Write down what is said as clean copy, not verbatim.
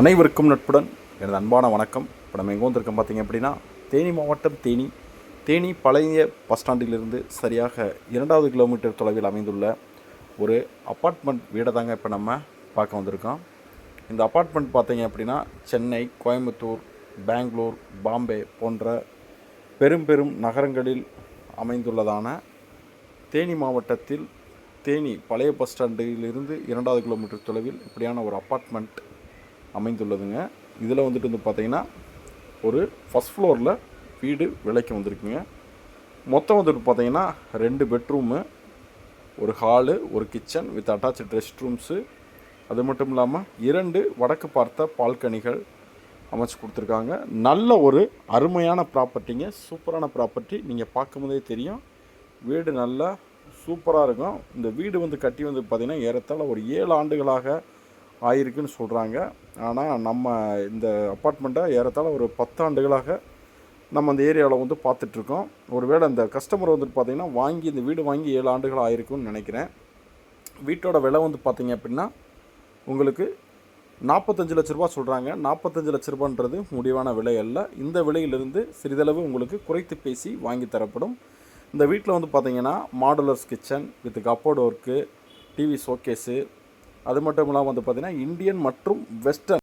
அனைவருக்கும் நட்புடன் எனது அன்பான வணக்கம். இப்போ நம்ம எங்கே வந்திருக்கோம் பார்த்தீங்க அப்படின்னா, தேனி மாவட்டம் தேனி பழைய பஸ் ஸ்டாண்டிலிருந்து சரியாக 2 கிலோமீட்டர் தொலைவில் அமைந்துள்ள ஒரு அப்பார்ட்மெண்ட் வீடை தாங்க இப்போ நம்ம பார்க்க வந்திருக்கோம். இந்த அப்பார்ட்மெண்ட் பார்த்தீங்க அப்படின்னா சென்னை, கோயம்புத்தூர், பெங்களூர், பாம்பே போன்ற பெரும் நகரங்களில் அமைந்துள்ளதான தேனி மாவட்டத்தில் தேனி பழைய பஸ் ஸ்டாண்டிலிருந்து 2 கிலோமீட்டர் தொலைவில் இப்படியான ஒரு அப்பார்ட்மெண்ட் அமைந்துள்ளதுங்க. இதில் வந்துட்டு பார்த்தீங்கன்னா ஒரு ஃபஸ்ட் ஃப்ளோரில் வீடு விலைக்கு வந்திருக்குங்க. மொத்தம் வந்துட்டு பார்த்தீங்கன்னா 2 பெட்ரூமு, ஒரு ஹாலு, ஒரு kitchen with attach rest rooms, அது மட்டும் இல்லாமல் 2 வடக்கு பார்த்த பால்கனிகள் அமைச்சு கொடுத்துருக்காங்க. நல்ல ஒரு அருமையான ப்ராப்பர்ட்டிங்க, சூப்பரான ப்ராப்பர்ட்டி. நீங்கள் பார்க்கும்போதே தெரியும், வீடு நல்லா சூப்பராக இருக்கும். இந்த வீடு கட்டி பார்த்திங்கன்னா ஏறத்தாழ ஒரு 7 ஆண்டுகளாக ஆயிருக்குன்னு சொல்கிறாங்க. ஆனால் நம்ம இந்த அப்பார்ட்மெண்ட்டை ஏறத்தாழ ஒரு 10 ஆண்டுகளாக நம்ம அந்த ஏரியாவில் பார்த்துட்ருக்கோம். ஒருவேளை அந்த கஸ்டமர் பார்த்திங்கன்னா இந்த வீடு வாங்கி 7 ஆண்டுகள் ஆயிருக்குன்னு நினைக்கிறேன். வீட்டோட விலை பார்த்திங்க அப்படின்னா உங்களுக்கு 45 லட்ச ரூபா சொல்கிறாங்க. 45 லட்ச ரூபான்றது முடிவான விலை அல்ல. இந்த விலையிலிருந்து சிறிதளவு உங்களுக்கு குறைத்து பேசி வாங்கி தரப்படும். இந்த வீட்டில் பார்த்திங்கன்னா modulus kitchen with cupboard work, TV showcase, அது மட்டும் இல்லாமல் பார்த்திங்கன்னா இந்தியன் மற்றும் வெஸ்டர்ன்